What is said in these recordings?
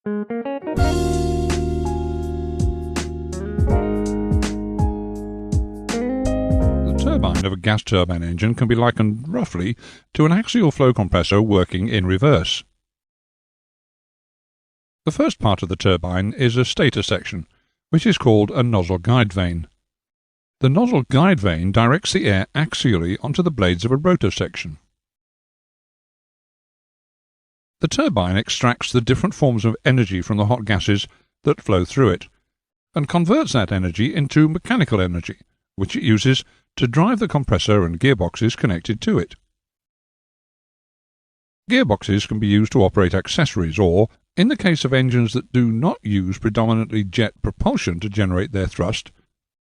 The turbine of a gas turbine engine can be likened roughly to an axial flow compressor working in reverse. The first part of the turbine is a stator section, which is called a nozzle guidevane. The nozzle guidevane directs the air axially onto the blades of a rotor section. The turbine extracts the different forms of energy from the hot gases that flow through it, and converts that energy into mechanical energy, which it uses to drive the compressor and gearboxes connected to it. Gearboxes can be used to operate accessories or, in the case of engines that do not use predominantly jet propulsion to generate their thrust,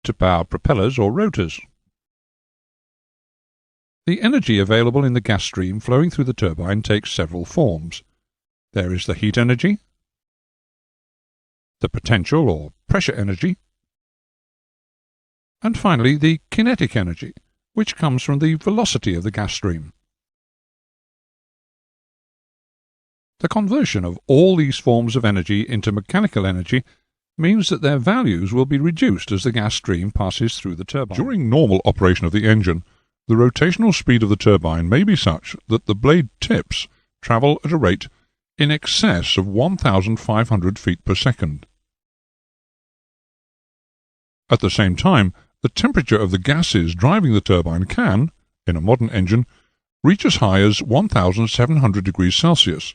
to power propellers or rotors. The energy available in the gas stream flowing through the turbine takes several forms. There is the heat energy, the potential or pressure energy, and finally the kinetic energy, which comes from the velocity of the gas stream. The conversion of all these forms of energy into mechanical energy means that their values will be reduced as the gas stream passes through the turbine. During normal operation of the engine, the rotational speed of the turbine may be such that the blade tips travel at a rate in excess of 1,500 feet per second. At the same time, the temperature of the gases driving the turbine can, in a modern engine, reach as high as 1,700 degrees Celsius.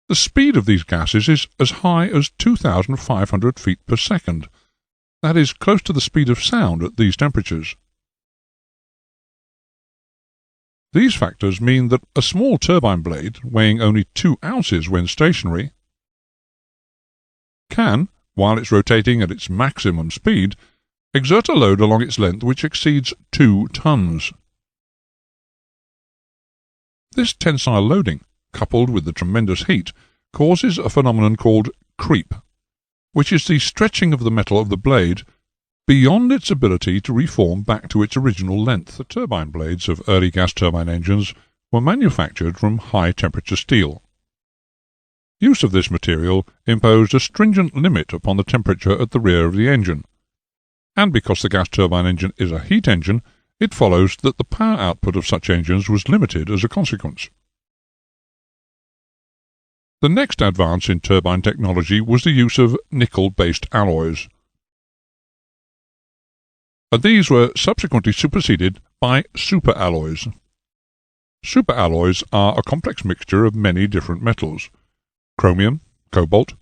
The speed of these gases is as high as 2,500 feet per second. That is close to the speed of sound at these temperatures. These factors mean that a small turbine blade, weighing only 2 ounces when stationary, can, while it's rotating at its maximum speed, exert a load along its length which exceeds 2 tons. This tensile loading, coupled with the tremendous heat, causes a phenomenon called creep, which is the stretching of the metal of the blade beyond its ability to reform back to its original length. The turbine blades of early gas turbine engines were manufactured from high-temperature steel. Use of this material imposed a stringent limit upon the temperature at the rear of the engine, and because the gas turbine engine is a heat engine, it follows that the power output of such engines was limited as a consequence. The next advance in turbine technology was the use of nickel-based alloys, and these were subsequently superseded by superalloys. Superalloys are a complex mixture of many different metals: chromium, cobalt,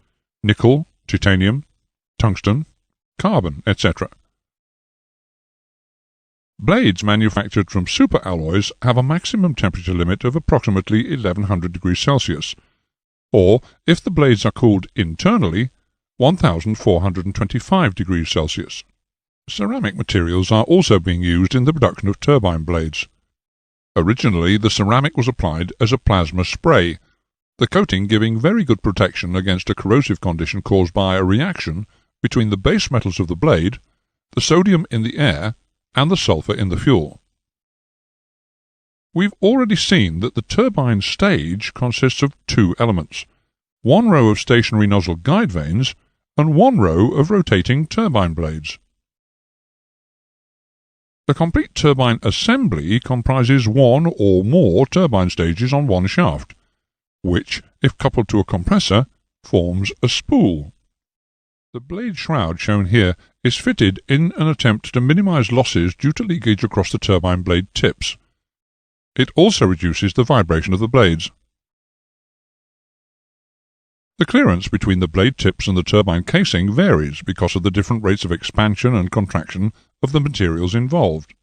nickel, titanium, tungsten, carbon, etc. Blades manufactured from superalloys have a maximum temperature limit of approximately 1100 degrees Celsius, or, if the blades are cooled internally, 1425 degrees Celsius. Ceramic materials are also being used in the production of turbine blades. Originally, the ceramic was applied as a plasma spray, the coating giving very good protection against a corrosive condition caused by a reaction between the base metals of the blade, the sodium in the air, and the sulfur in the fuel. We've already seen that the turbine stage consists of 2 elements, 1 row of stationary nozzle guide vanes and 1 row of rotating turbine blades. The complete turbine assembly comprises 1 or more turbine stages on 1 shaft, which, if coupled to a compressor, forms a spool. The blade shroud shown here is fitted in an attempt to minimize losses due to leakage across the turbine blade tips. It also reduces the vibration of the blades. The clearance between the blade tips and the turbine casing varies because of the different rates of expansion and contraction of the materials involved.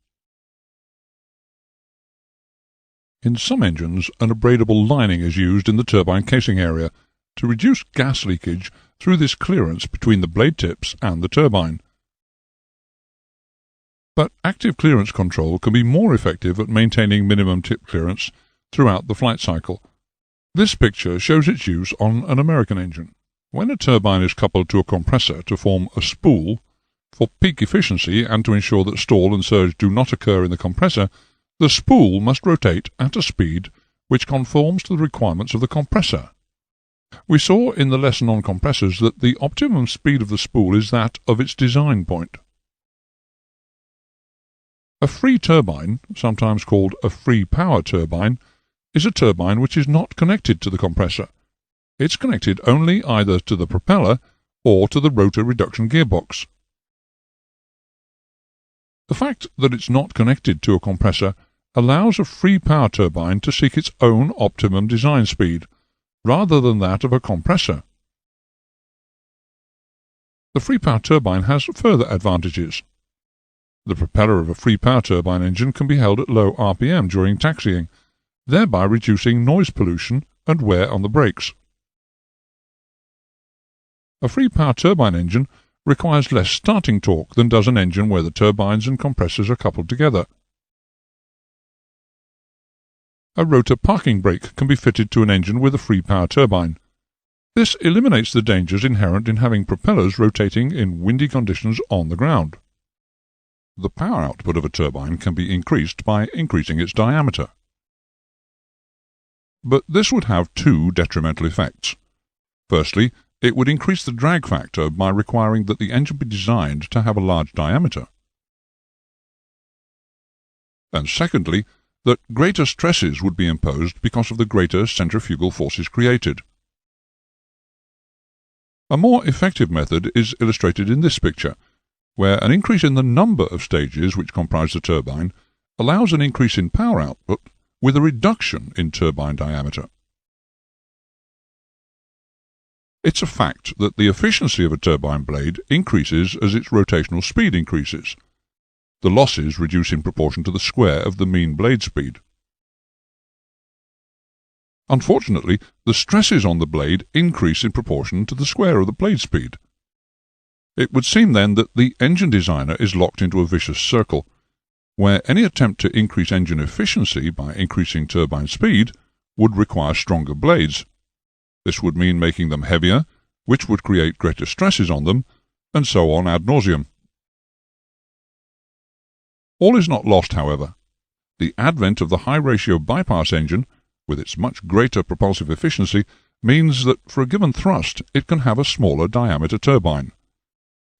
In some engines, an abradable lining is used in the turbine casing area to reduce gas leakage through this clearance between the blade tips and the turbine. But active clearance control can be more effective at maintaining minimum tip clearance throughout the flight cycle. This picture shows its use on an American engine. When a turbine is coupled to a compressor to form a spool, for peak efficiency and to ensure that stall and surge do not occur in the compressor, the spool must rotate at a speed which conforms to the requirements of the compressor. We saw in the lesson on compressors that the optimum speed of the spool is that of its design point. A free turbine, sometimes called a free power turbine, is a turbine which is not connected to the compressor. It's connected only either to the propeller or to the rotor reduction gearbox. The fact that it's not connected to a compressor allows a free power turbine to seek its own optimum design speed, rather than that of a compressor. The free power turbine has further advantages. The propeller of a free power turbine engine can be held at low RPM during taxiing, thereby reducing noise pollution and wear on the brakes. A free power turbine engine requires less starting torque than does an engine where the turbines and compressors are coupled together. A rotor parking brake can be fitted to an engine with a free power turbine. This eliminates the dangers inherent in having propellers rotating in windy conditions on the ground. The power output of a turbine can be increased by increasing its diameter. But this would have two detrimental effects. Firstly, it would increase the drag factor by requiring that the engine be designed to have a large diameter. And secondly, that greater stresses would be imposed because of the greater centrifugal forces created. A more effective method is illustrated in this picture, where an increase in the number of stages which comprise the turbine allows an increase in power output with a reduction in turbine diameter. It's a fact that the efficiency of a turbine blade increases as its rotational speed increases. The losses reduce in proportion to the square of the mean blade speed. Unfortunately, the stresses on the blade increase in proportion to the square of the blade speed. It would seem then that the engine designer is locked into a vicious circle, where any attempt to increase engine efficiency by increasing turbine speed would require stronger blades. This would mean making them heavier, which would create greater stresses on them, and so on ad nauseum. All is not lost, however. The advent of the high-ratio bypass engine, with its much greater propulsive efficiency, means that for a given thrust it can have a smaller diameter turbine.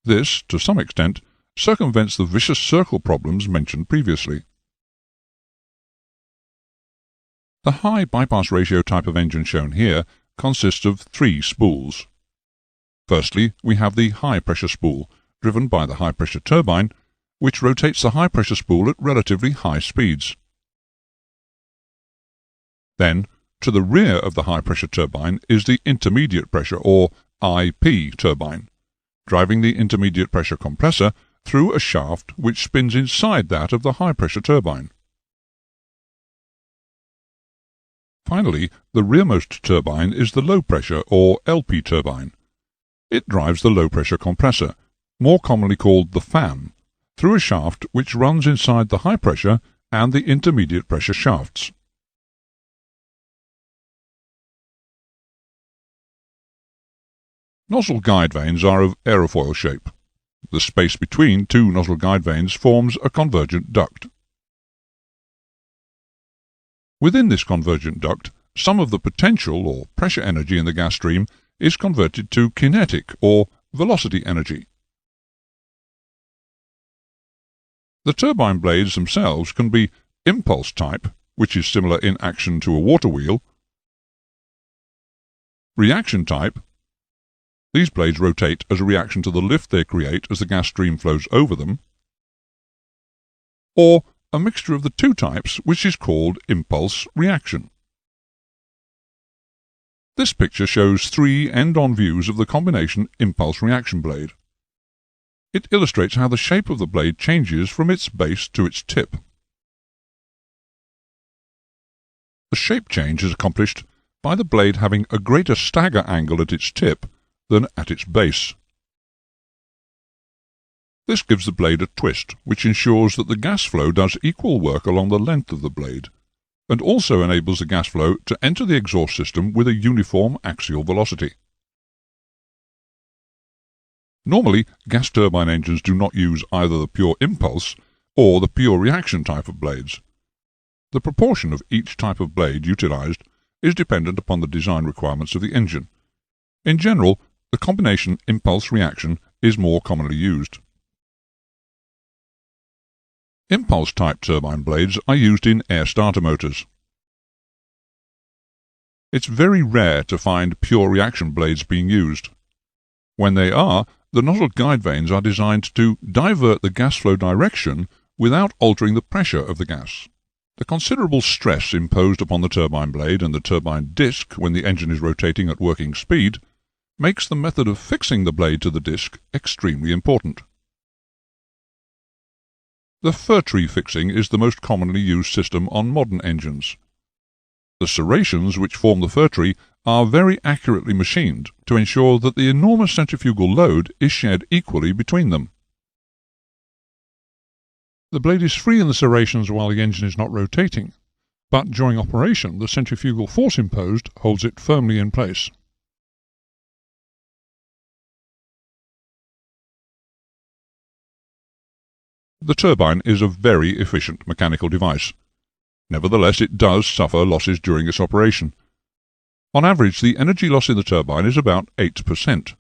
This, to some extent, circumvents the vicious circle problems mentioned previously. The high bypass ratio type of engine shown here consists of three spools. Firstly, we have the high-pressure spool, driven by the high-pressure turbine, which rotates the high-pressure spool at relatively high speeds. Then, to the rear of the high-pressure turbine is the intermediate pressure, or IP turbine, driving the intermediate pressure compressor through a shaft which spins inside that of the high-pressure turbine. Finally, the rearmost turbine is the low-pressure, or LP turbine. It drives the low-pressure compressor, more commonly called the fan, through a shaft which runs inside the high-pressure and the intermediate pressure shafts. Nozzle guidevanes are of aerofoil shape. The space between two nozzle guidevanes forms a convergent duct. Within this convergent duct, some of the potential or pressure energy in the gas stream is converted to kinetic or velocity energy. The turbine blades themselves can be impulse type, which is similar in action to a water wheel, reaction type. These blades rotate as a reaction to the lift they create as the gas stream flows over them, or a mixture of the two types, which is called impulse reaction. This picture shows three end-on views of the combination impulse reaction blade. It illustrates how the shape of the blade changes from its base to its tip. The shape change is accomplished by the blade having a greater stagger angle at its tip than at its base. This gives the blade a twist, which ensures that the gas flow does equal work along the length of the blade, and also enables the gas flow to enter the exhaust system with a uniform axial velocity. Normally, gas turbine engines do not use either the pure impulse or the pure reaction type of blades. The proportion of each type of blade utilized is dependent upon the design requirements of the engine, In general, the combination impulse reaction is more commonly used. Impulse-type turbine blades are used in air starter motors. It's very rare to find pure reaction blades being used. When they are, the nozzle guide vanes are designed to divert the gas flow direction without altering the pressure of the gas. The considerable stress imposed upon the turbine blade and the turbine disc when the engine is rotating at working speed makes the method of fixing the blade to the disc extremely important. The fir tree fixing is the most commonly used system on modern engines. The serrations which form the fir tree are very accurately machined to ensure that the enormous centrifugal load is shared equally between them. The blade is free in the serrations while the engine is not rotating, but during operation the centrifugal force imposed holds it firmly in place. The turbine is a very efficient mechanical device. Nevertheless, it does suffer losses during its operation. On average, the energy loss in the turbine is about 8%.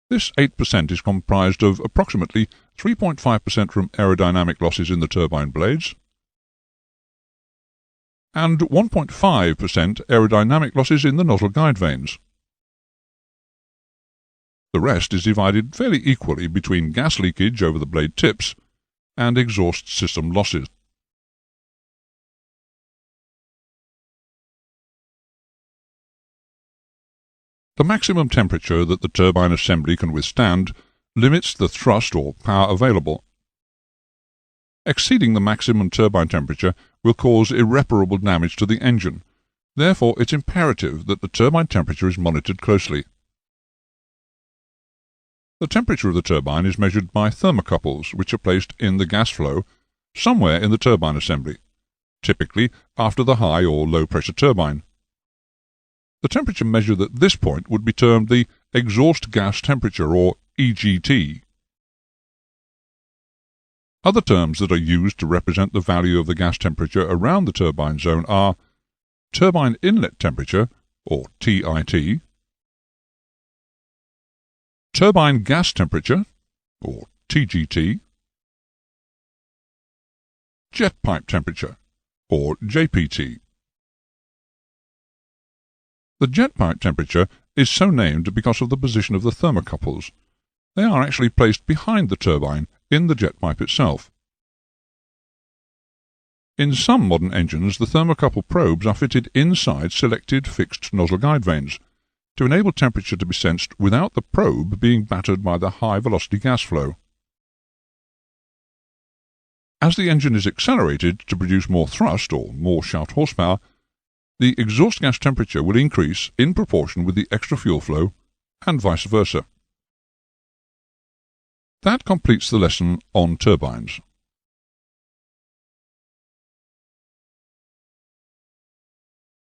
This 8% is comprised of approximately 3.5% from aerodynamic losses in the turbine blades and 1.5% aerodynamic losses in the nozzle guide vanes. The rest is divided fairly equally between gas leakage over the blade tips and exhaust system losses. The maximum temperature that the turbine assembly can withstand limits the thrust or power available. Exceeding the maximum turbine temperature will cause irreparable damage to the engine. Therefore, it's imperative that the turbine temperature is monitored closely. The temperature of the turbine is measured by thermocouples, which are placed in the gas flow somewhere in the turbine assembly, typically after the high or low pressure turbine. The temperature measured at this point would be termed the exhaust gas temperature, or EGT. Other terms that are used to represent the value of the gas temperature around the turbine zone are turbine inlet temperature, or TIT, turbine gas temperature, or TGT, jet pipe temperature, or JPT. The jet pipe temperature is so named because of the position of the thermocouples. They are actually placed behind the turbine in the jet pipe itself. In some modern engines, the thermocouple probes are fitted inside selected fixed nozzle guide vanes to enable temperature to be sensed without the probe being battered by the high-velocity gas flow. As the engine is accelerated to produce more thrust or more shaft horsepower, the exhaust gas temperature will increase in proportion with the extra fuel flow, and vice versa. That completes the lesson on turbines.